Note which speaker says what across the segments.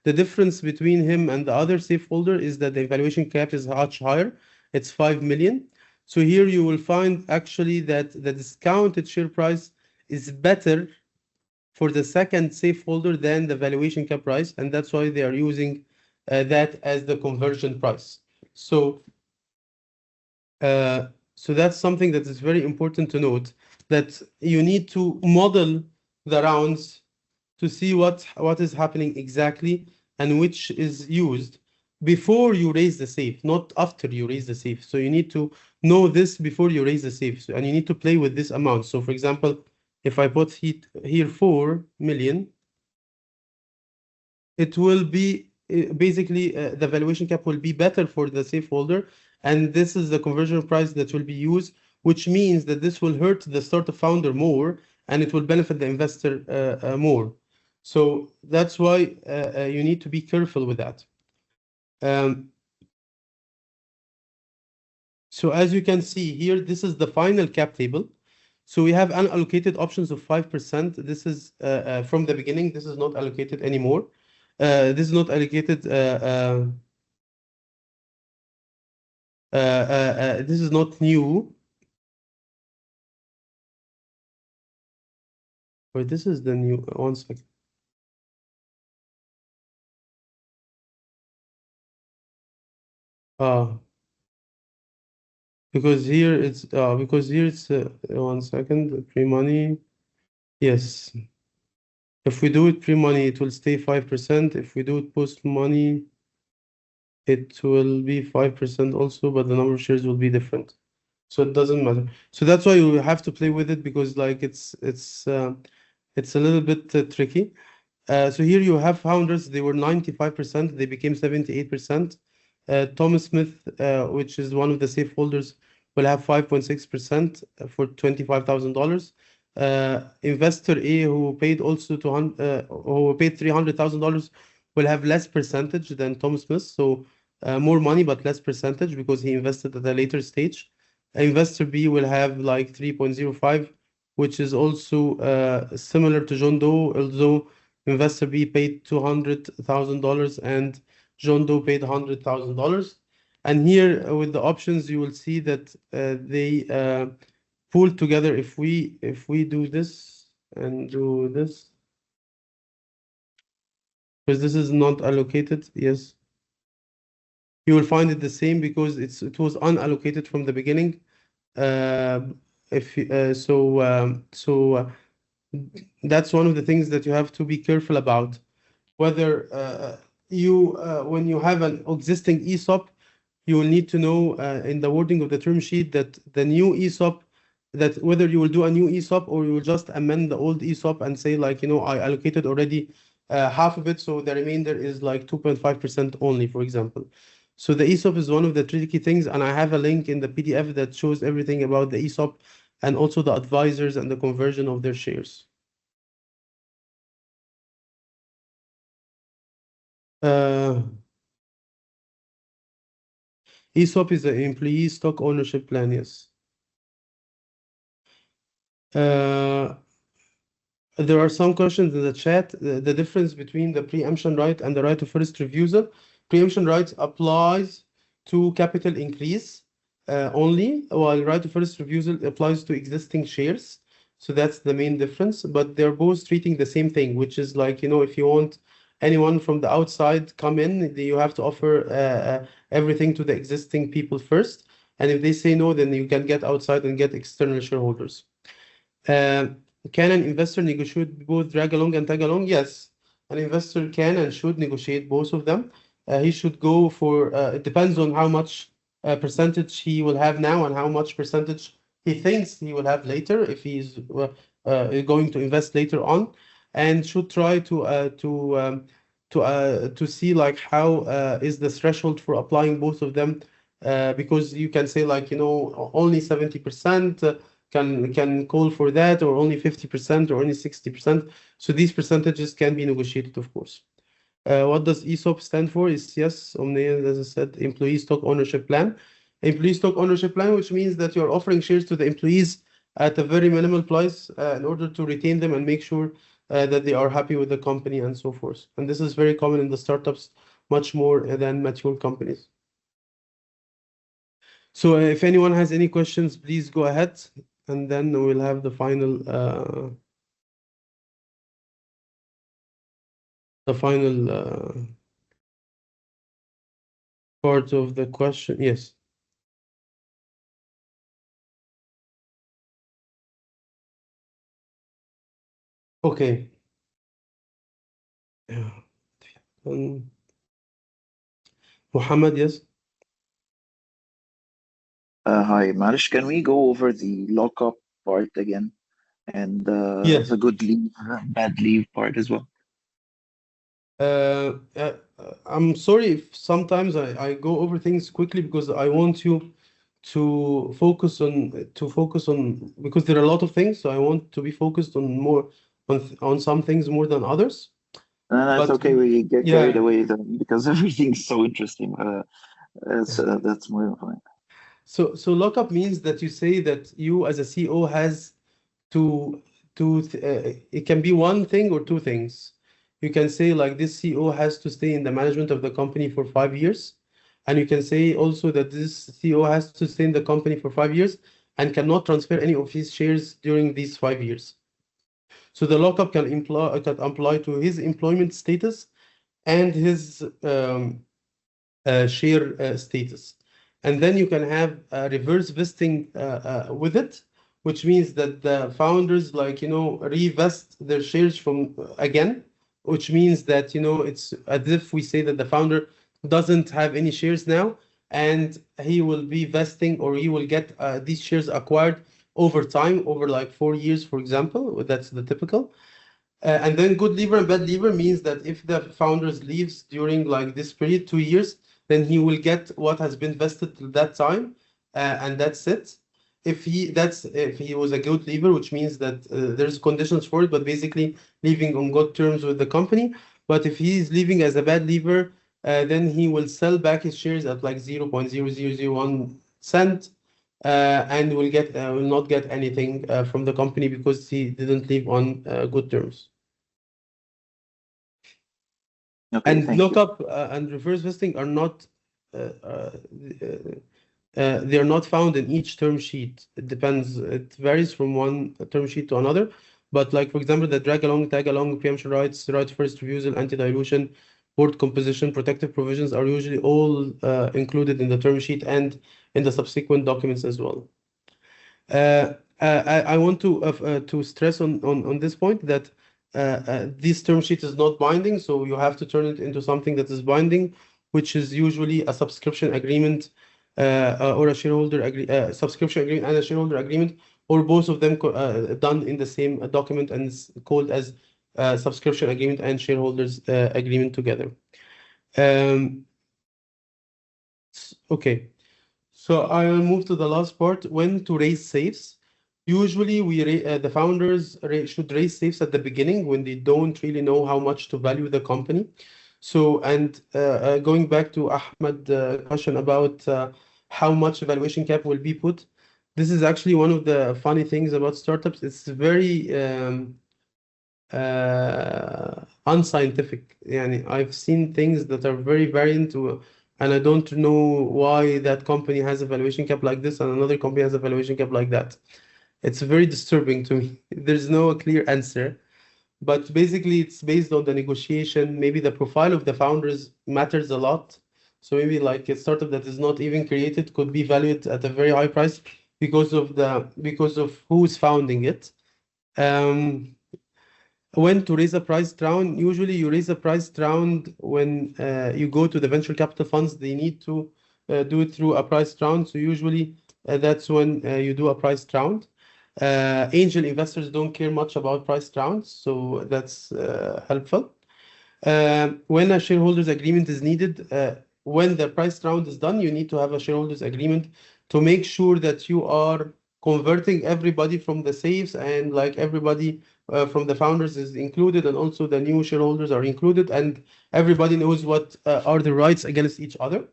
Speaker 1: The difference between him and the other safe holder is that the valuation cap is much higher. It's 5 million. So here you will find actually that the discounted share price is better for the second safe holder than the valuation cap price, and that's why they are using that as the conversion price. So that's something that is very important to note, that you need to model the rounds to see what is happening exactly and which is used before you raise the safe, not after you raise the safe. So you need to know this before you raise the safe, and you need to play with this amount. So for example, if I put here 4 million, it will be basically the valuation cap will be better for the safe holder, and this is the conversion price that will be used, which means that this will hurt the startup founder more and it will benefit the investor more. So that's why you need to be careful with that. So as you can see here, this is the final cap table. So we have unallocated options of 5%. This is from the beginning. This is not allocated anymore. This is not allocated. This is not new. Or this is the new. One second. Because here it's 1 second pre-money. Yes. If we do it pre-money, it will stay 5%. If we do it post-money, it will be 5% also, but the number of shares will be different. So it doesn't matter. So that's why you have to play with it, because like it's a little bit tricky. So here you have founders. They were 95%. They became 78%. Thomas Smith, which is one of the safe holders, will have 5.6% for $25,000. Investor A, who paid also who paid $300,000, will have less percentage than Thomas Smith. So more money but less percentage because he invested at a later stage. Investor B will have like 3.05, which is also similar to John Doe, although Investor B paid $200,000 and John Doe paid $100,000. And here with the options, you will see that they pool together. If we do this and do this, because this is not allocated, yes, you will find it the same because it was unallocated from the beginning. That's one of the things that you have to be careful about, whether when you have an existing ESOP, you will need to know in the wording of the term sheet that the new ESOP, that whether you will do a new ESOP or you will just amend the old ESOP and say like, I allocated already half of it, so the remainder is like 2.5% only, for example. So the ESOP is one of the tricky things, and I have a link in the PDF that shows everything about the ESOP and also the advisors and the conversion of their shares. ESOP is an employee stock ownership plan, yes. There are some questions in the chat. The difference between the preemption right and the right of first refusal. Preemption rights applies to capital increase only, while right of first refusal applies to existing shares. So that's the main difference. But they're both treating the same thing, which is like, if you want anyone from the outside come in, you have to offer everything to the existing people first. And if they say no, then you can get outside and get external shareholders. Can an investor negotiate both drag along and tag along? Yes, an investor can and should negotiate both of them. He should go for, it depends on how much percentage he will have now and how much percentage he thinks he will have later if he's going to invest later on, and should try to see like how is the threshold for applying both of them, because you can say like, only 70% can call for that, or only 50% or only 60%. So these percentages can be negotiated, of course. What does ESOP stand for? Is yes, Omnia, as I said, employee stock ownership plan. Employee stock ownership plan, which means that you're offering shares to the employees at a very minimal price in order to retain them and make sure that they are happy with the company and so forth. And this is very common in the startups, much more than mature companies. So if anyone has any questions, please go ahead, and then we'll have the final part of the question. Yes. Okay. Muhammad, yes.
Speaker 2: Hi, Marish. Can we go over the lockup part again and
Speaker 1: Yes.
Speaker 2: the good leave, bad leave part as well?
Speaker 1: I'm sorry if sometimes I go over things quickly because I want you to focus on because there are a lot of things, so I want to be focused on more on some things more than others.
Speaker 2: That's
Speaker 1: But
Speaker 2: okay. We get carried
Speaker 1: yeah,
Speaker 2: away then because everything's so interesting. That's more fine.
Speaker 1: so lockup means that you say that you as a CEO has to it can be one thing or two things. You can say like this CEO has to stay in the management of the company for 5 years, and you can say also that this CEO has to stay in the company for 5 years and cannot transfer any of his shares during these 5 years. So the lockup can apply to his employment status and his share status. And then you can have a reverse vesting with it, which means that the founders, like, revest their shares from again, which means that, it's as if we say that the founder doesn't have any shares now, and he will be vesting, or he will get these shares acquired over time, over like 4 years, for example. That's the typical. And then good lever and bad lever means that if the founders leaves during like this period, 2 years, then he will get what has been vested till that time, and that's it. If he was a good lever, which means that there's conditions for it, but basically leaving on good terms with the company. But if he is leaving as a bad lever, then he will sell back his shares at like 0.0001 cent, and will not get anything from the company because he didn't leave on good terms.
Speaker 2: Okay,
Speaker 1: And
Speaker 2: thank you.
Speaker 1: lockup and reverse vesting are not uh, uh, they are not found in each term sheet. It depends. It varies from one term sheet to another. But like, for example, the drag along, tag along, preemption rights, right of first refusal, anti-dilution, board composition, protective provisions are usually all included in the term sheet and in the subsequent documents as well. I want to stress on this point that this term sheet is not binding, so you have to turn it into something that is binding, which is usually a subscription agreement, or a subscription agreement and a shareholder agreement, or both of them done in the same document, and it's called as subscription agreement and shareholders agreement together. Um, okay. So I will move to the last part, when to raise safes. Usually, the founders should raise safes at the beginning when they don't really know how much to value the company. So, and going back to Ahmed's question about how much evaluation cap will be put, this is actually one of the funny things about startups. It's very unscientific. Yani, I've seen things that are very variant, and I don't know why that company has a valuation cap like this and another company has a valuation cap like that. It's very disturbing to me. There's no clear answer, but basically it's based on the negotiation. Maybe the profile of the founders matters a lot. So maybe like a startup that is not even created could be valued at a very high price because of who's founding it. Um, when to raise a priced round? Usually you raise a priced round when you go to the venture capital funds. They need to do it through a priced round. So usually that's when you do a priced round. Angel investors don't care much about priced rounds, so that's helpful. When a shareholders agreement is needed, when the price round is done, you need to have a shareholders agreement to make sure that you are converting everybody from the safes, and like everybody from the founders is included, and also the new shareholders are included, and everybody knows what are the rights against each other.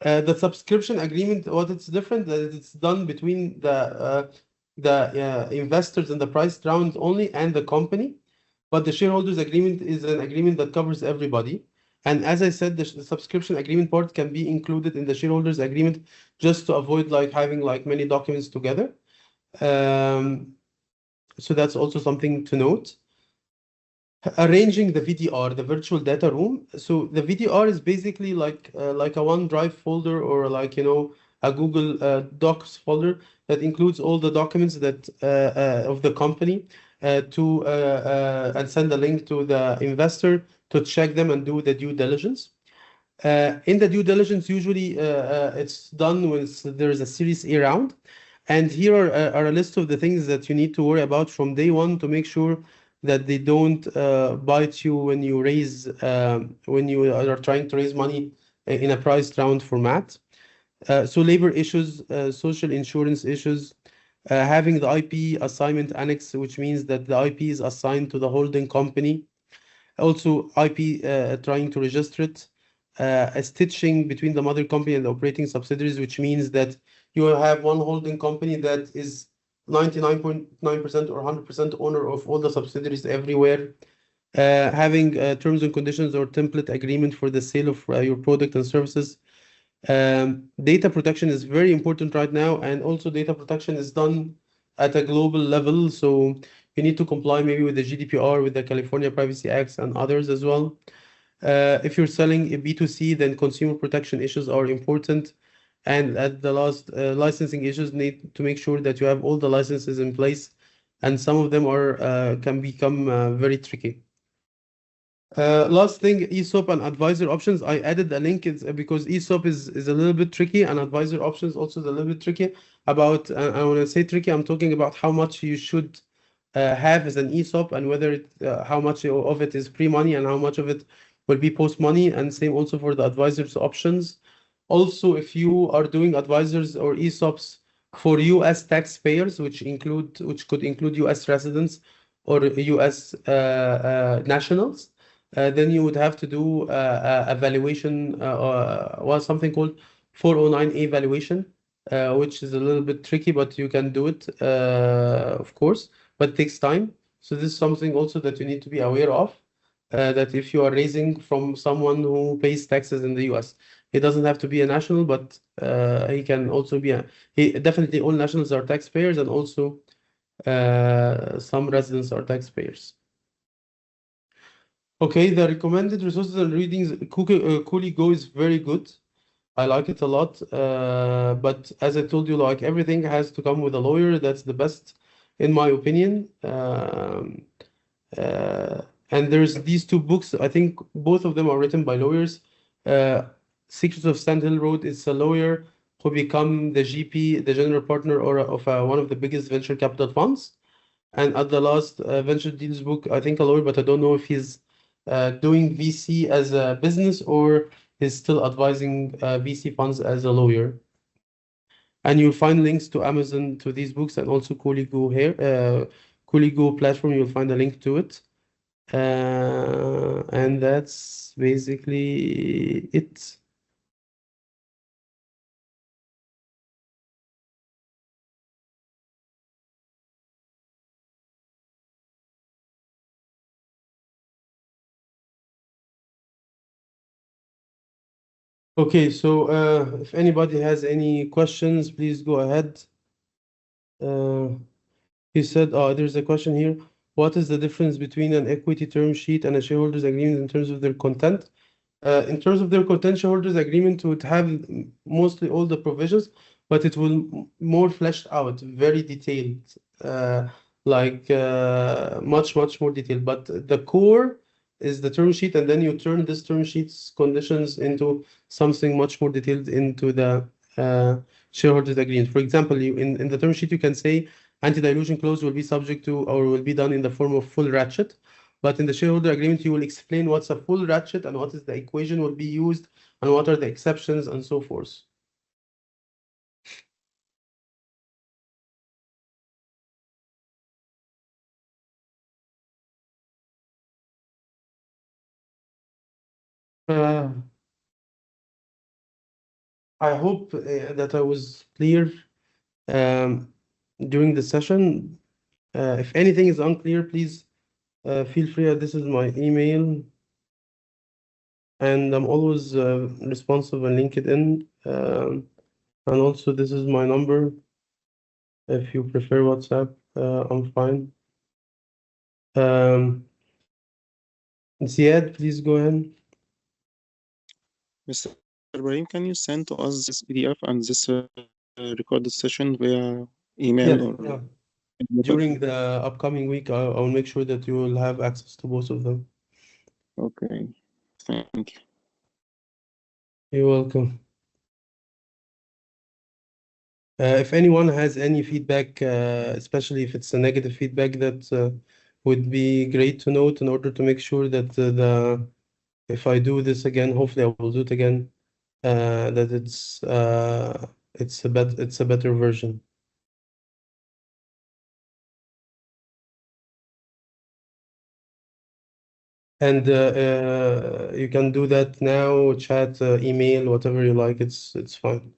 Speaker 1: The subscription agreement, what it's different, that it's done between the investors in the price round only and the company. but the shareholders agreement is an agreement that covers everybody. And as I said, the subscription agreement part can be included in the shareholders agreement just to avoid like having like many documents together. So that's also something to note. Arranging the VDR, the virtual data room. So the VDR is basically like a OneDrive folder, or like, you know, a Google Docs folder that includes all the documents that of the company and send a link to the investor to check them and do the due diligence. In the due diligence, usually it's done when there's a Series A round. And here are a list of the things that you need to worry about from day one to make sure that they don't bite you when you when you are trying to raise money in a priced round format. So labor issues, social insurance issues, having the IP assignment annex, which means that the IP is assigned to the holding company. Also, IP trying to register it, a stitching between the mother company and the operating subsidiaries, which means that you have one holding company that is 99.9% or 100% owner of all the subsidiaries everywhere. Having terms and conditions or template agreement for the sale of your product and services. Data protection is very important right now, and also data protection is done at a global level. So you need to comply maybe with the GDPR, with the California Privacy Acts and others as well. If you're selling a B2C, then consumer protection issues are important. And at the last, licensing issues need to make sure that you have all the licenses in place, and some of them are can become very tricky. Last thing, ESOP and advisor options. I added a link because ESOP is a little bit tricky, and advisor options also is a little bit tricky. About I want to say tricky, I'm talking about how much you should have as an ESOP, and whether how much of it is pre-money and how much of it will be post-money, and same also for the advisors options. Also, if you are doing advisors or ESOPs for US taxpayers, which could include US residents or US nationals, then you would have to do a valuation, something called 409A valuation, which is a little bit tricky, but you can do it, of course, but it takes time. So this is something also that you need to be aware of, that if you are raising from someone who pays taxes in the US, it doesn't have to be a national, but he can also be definitely all nationals are taxpayers, and also some residents are taxpayers. Okay, the recommended resources and readings, Cooligo is very good. I like it a lot. But as I told you, like everything has to come with a lawyer. That's the best, in my opinion. And there's these two books. I think both of them are written by lawyers. Secrets of Sand Hill Road is a lawyer who become the GP, the general partner of one of the biggest venture capital funds. And at the last Venture Deals book, I think a lawyer, but I don't know if he's doing VC as a business or is still advising VC funds as a lawyer. And you'll find links to Amazon to these books, and also Cooligo here, Cooligo platform, you'll find a link to it. And that's basically it. Okay, so if anybody has any questions, please go ahead. He said, there's a question here. What is the difference between an equity term sheet and a shareholders agreement in terms of their content? In terms of their content, shareholders agreement would have mostly all the provisions, but it will more fleshed out, very detailed, much more detailed. But the core is the term sheet, and then you turn this term sheet's conditions into something much more detailed into the shareholders agreement. For example, in the term sheet, you can say anti-dilution clause will be subject to or will be done in the form of full ratchet. But in the shareholder agreement, you will explain what's a full ratchet and what is the equation will be used and what are the exceptions and so forth. I hope that I was clear during the session. If anything is unclear, please Feel free, this is my email, and I'm always responsive on LinkedIn. And also this is my number. If you prefer WhatsApp, I'm fine. Ziad, please go ahead.
Speaker 3: Mr. Ibrahim, can you send to us this PDF and this recorded session via email
Speaker 1: Yeah,
Speaker 3: or
Speaker 1: yeah.
Speaker 3: whatever?
Speaker 1: During the upcoming week, I'll make sure that you will have access to both of them.
Speaker 3: Okay, thank you.
Speaker 1: You're welcome. If anyone has any feedback, especially if it's a negative feedback, that would be great to note in order to make sure that if I do this again, hopefully I will do it again, that it's a better version. And you can do that now, chat, email, whatever you like. It's fine.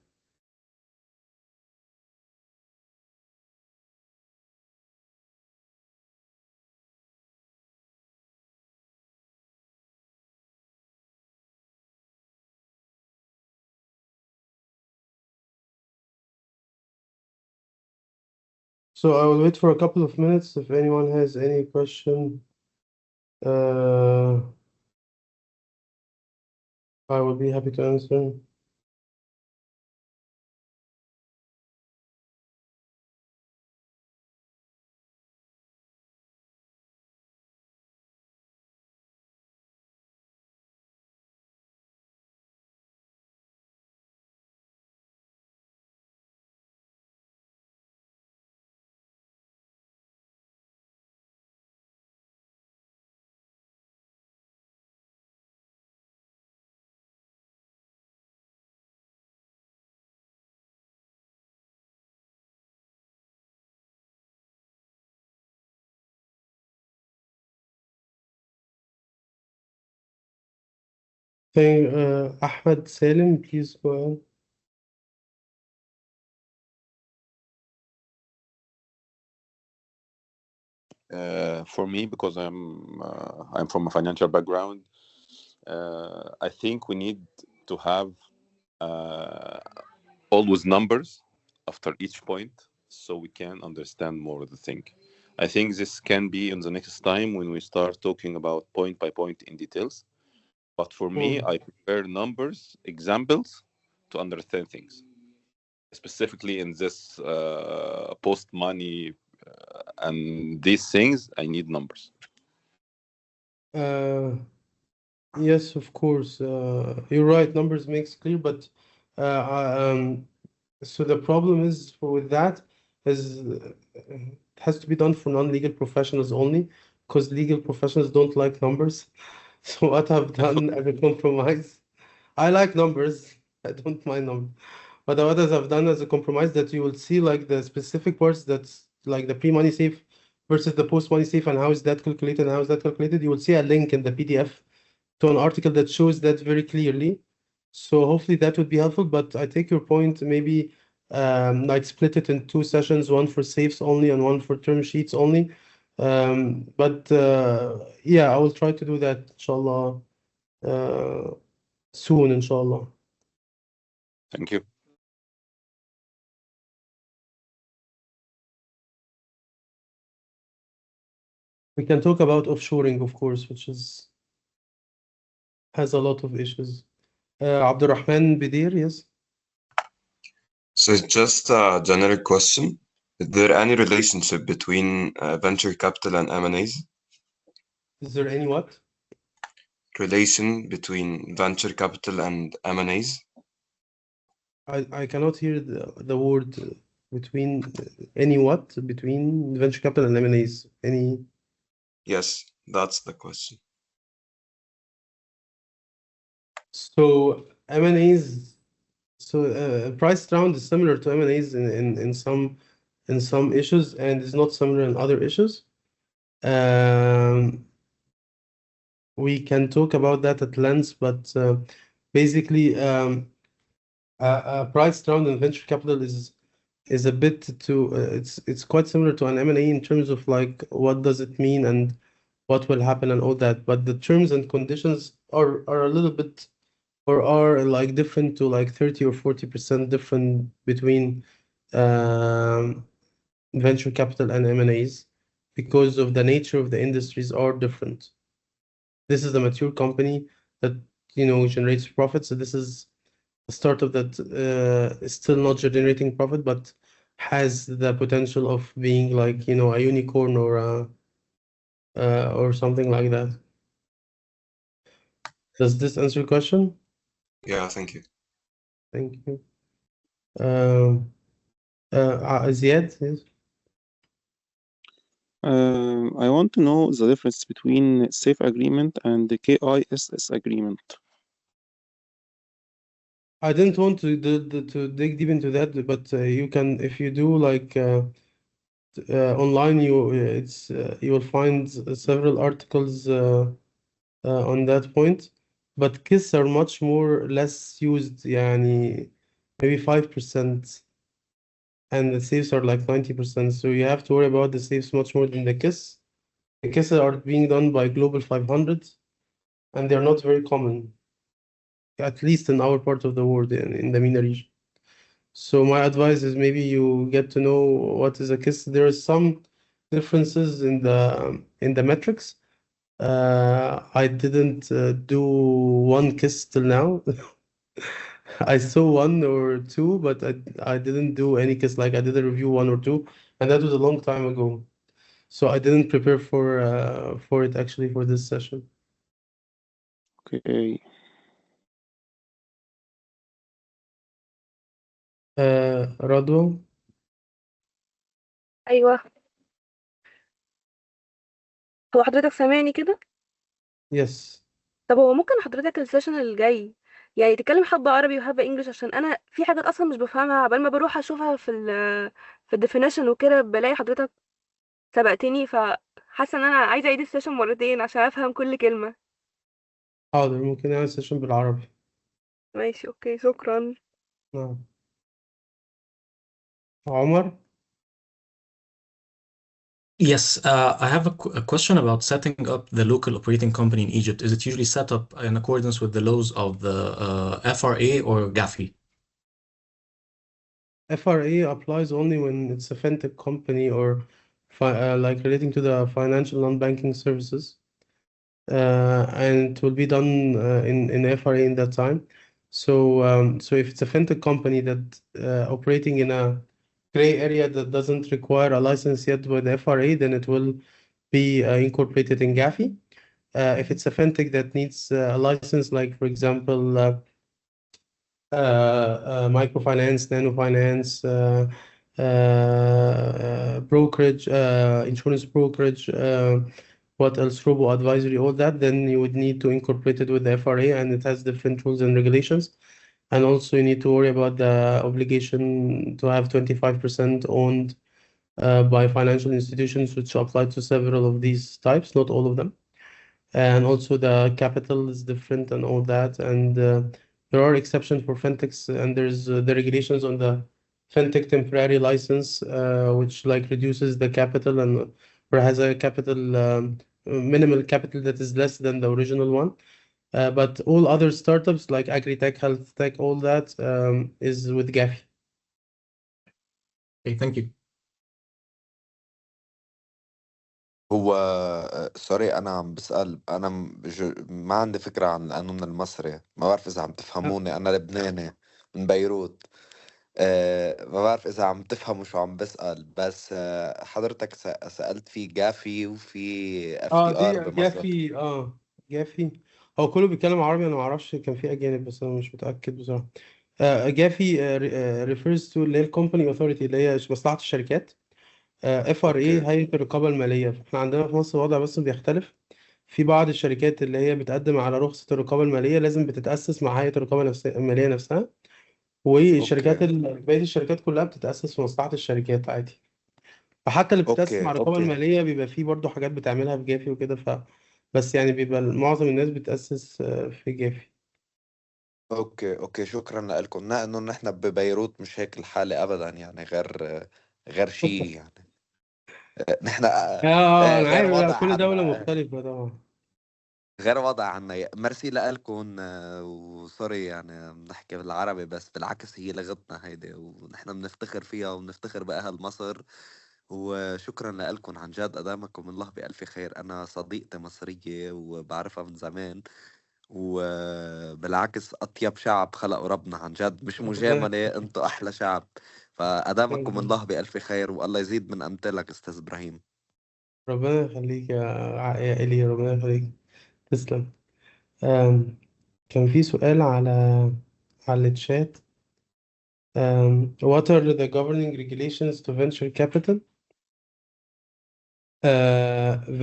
Speaker 1: So I will wait for a couple of minutes. If anyone has any question, I will be happy to answer. Thank Ahmed Salim, please go ahead.
Speaker 4: For me, because I'm from a financial background, I think we need to have always numbers after each point so we can understand more of the thing. I think this can be in the next time when we start talking about point by point in details. But for me, I prefer numbers, examples to understand things. Specifically in this post money and these things, I need numbers.
Speaker 1: Yes, of course. You're right. Numbers makes clear, but so the problem is with that is it has to be done for non-legal professionals only, because legal professionals don't like numbers. So what I've done as a compromise, I like numbers. I don't mind them. But what I've done as a compromise that you will see like the specific parts that's like the pre-money safe versus the post-money safe and how is that calculated and how is that calculated. You will see a link in the PDF to an article that shows that very clearly. So hopefully that would be helpful. But I take your point. Maybe I'd split it in two sessions, one for safes only and one for term sheets only. But yeah, I will try to do that, inshallah, soon, inshallah.
Speaker 4: Thank you.
Speaker 1: We can talk about offshoring, of course, which has a lot of issues. Abdurrahman Bidir, yes.
Speaker 5: So it's just a generic question. Is there any relationship between venture capital and M&As?
Speaker 1: Is there any what?
Speaker 5: Relation between venture capital and M&As?
Speaker 1: I cannot hear the word between any what? Between venture capital and M&As. Any?
Speaker 5: Yes, that's the question.
Speaker 1: So M&As, so price round is similar to M&As in some issues and is not similar in other issues. We can talk about that at length, but basically a price round in venture capital is a bit to it's quite similar to an M&A in terms of like what does it mean and what will happen and all that. But the terms and conditions are a little bit, or are like different to like 30 or 40% different between venture capital and M&As, because of the nature of the industries are different. This is a mature company that, you know, generates profit. So this is a startup that is still not generating profit, but has the potential of being like, you know, a unicorn or something like that. Does this answer your question?
Speaker 5: Yeah, thank you.
Speaker 1: Thank you. Ziad, yes.
Speaker 3: I want to know the difference between SAFE agreement and the KISS agreement.
Speaker 1: I didn't want to dig deep into that, but you can, if you do like online, you will find several articles on that point. But KISS are much more less used, يعني maybe 5%, and the safes are like 90%. So you have to worry about the safes much more than the KISS. The KISS are being done by Global 500, and they're not very common, at least in our part of the world, in the MENA region. So my advice is maybe you get to know what is a KISS. There are some differences in the metrics. I didn't do one KISS till now. I saw one or two, but I didn't do any KISS. Like I did a review one or two, and that was a long time ago. So I didn't prepare for it actually for this session.
Speaker 3: Okay.
Speaker 1: رضوى.
Speaker 6: ايوه، هو حضرتك سامعني كده؟
Speaker 1: Yes.
Speaker 6: طب هو ممكن حضرتك السيشن الجاي يعني تتكلم حبة عربي وحبة انجليش، عشان انا في حاجات اصلا مش بفهمها، عبال ما بروح اشوفها في الديفينيشن وكده بلاقي حضرتك سبقتني، فحاسه ان انا عايزه اعيد السيشن مرتين عشان افهم كل كلمه.
Speaker 1: حاضر، ممكن نعمل سيشن بالعربي.
Speaker 6: ماشي، اوكي، شكرا.
Speaker 1: نعم. عمر.
Speaker 7: Yes, I have a question about setting up the local operating company in Egypt. Is it usually set up in accordance with the laws of the FRA or GAFI?
Speaker 1: FRA applies only when it's a fintech company or like relating to the financial non-banking services, and it will be done in FRA in that time. So if it's a fintech company that operating in a gray area that doesn't require a license yet by the FRA, then it will be incorporated in GAFI. If it's a fintech that needs a license, like for example, microfinance, nanofinance, brokerage, insurance brokerage, what else, robo advisory, all that, then you would need to incorporate it with the FRA, and it has different rules and regulations. And also you need to worry about the obligation to have 25% owned by financial institutions, which apply to several of these types, not all of them. And also the capital is different and all that. And there are exceptions for fintechs, and there's the regulations on the fintech temporary license, which like reduces the capital and or has a capital minimal capital that is less than the original one. But all other startups like agri-tech, health tech, all that is with GAFI.
Speaker 7: Okay, thank you.
Speaker 8: هو سوري انا عم بسأل انا ما عندي فكرة عن القانون المصري، ما بعرف اذا عم تفهموني، انا لبناني من بيروت. ما بعرف اذا عم تفهموا شو عم بسأل، بس حضرتك سألت في جافي وفي FTR
Speaker 1: دي
Speaker 8: بمصر.
Speaker 1: جافي هو كله بيتكلم عربي، انا ما اعرفش، كان في اجانب بس انا مش متاكد بصراحه. جافي refers to اللي هي الكومباني اوثورتي، اللي هي مصلحه الشركات. FRA
Speaker 8: اوكي
Speaker 1: هيئه الرقابه الماليه. فاحنا عندنا في مصر الوضع بس بيختلف. في بعض الشركات اللي هي بتقدم على رخصه الرقابه الماليه لازم بتتاسس مع هيئه الرقابه الماليه نفسها، والشركات
Speaker 8: اوكي
Speaker 1: باقي الشركات كلها بتتاسس في مصلحه الشركات عادي. فحتى اللي بتتأسس مع
Speaker 8: اوكي
Speaker 1: الرقابة
Speaker 8: اوكي
Speaker 1: المالية بيبقى فيه برضو حاجات بتعملها في جافي وكده. بس يعني بيبقى معظم الناس بتأسس في جافي.
Speaker 8: اوكي شكرا لكم. انه نحن ببيروت مش هيك الحالة ابدا، يعني غير شيء يعني. نحن
Speaker 1: أنا
Speaker 8: غير
Speaker 1: عارف، لا
Speaker 8: وضع
Speaker 1: كل دولة
Speaker 8: عنا،
Speaker 1: مختلفة طبعا.
Speaker 8: غير وضع عنا. ميرسي لكم، وسوري يعني بنحكي بالعربي، بس بالعكس هي لغتنا هيدي ونحن بنفتخر فيها وبنفتخر بأهل مصر. وشكرا لكم عن جد، أدامكم الله بألف خير. أنا صديقتي مصرية وبعرفها من زمان، وبالعكس أطيب شعب خلقه ربنا عن جد، مش
Speaker 1: ربنا
Speaker 8: مجاملة،
Speaker 1: يخليك.
Speaker 8: أنتوا أحلى شعب. فأدامكم الله بألف خير، والله يزيد من أمثالك أستاذ إبراهيم.
Speaker 1: ربنا يخليك يا إيلي، ربنا يخليك. تسلم. آم، كان في سؤال على الشات. What are the governing regulations to venture capital؟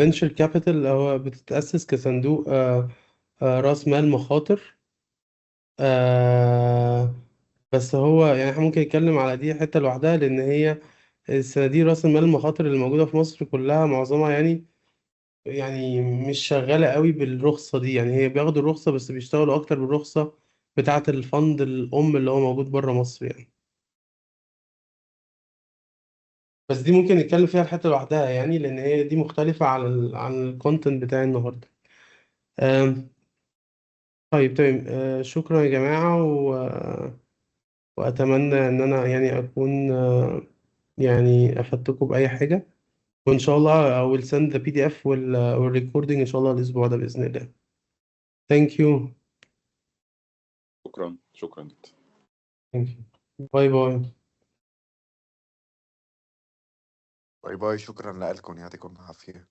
Speaker 1: venture capital هو بتتأسس كصندوق رأس مال مخاطر. بس هو يعني احنا ممكن نتكلم على دي حتة لوحدها، لأن هي الصناديق رأس المال المخاطر اللي موجودة في مصر كلها معظمها يعني مش شغالة قوي بالرخصة دي. يعني هي بياخدوا الرخصة بس بيشتغلوا أكتر بالرخصة بتاعة الفند الأم اللي هو موجود بره مصر يعني. بس دي ممكن نتكلم فيها الحتة لوحدها يعني، لأن هي دي مختلفة عن الكونتنت بتاع النهاردة. آم، طيب تمام. شكرا يا جماعة، وأتمنى إن أنا يعني أكون يعني أفدتكم بأي حاجة. وإن شاء الله I will send the PDF والrecording إن شاء الله الأسبوع ده بإذن الله. Thank you.
Speaker 4: شكرا جدا.
Speaker 1: Thank you. باي باي.
Speaker 8: باي باي، شكرا لكم، يعطيكم العافية.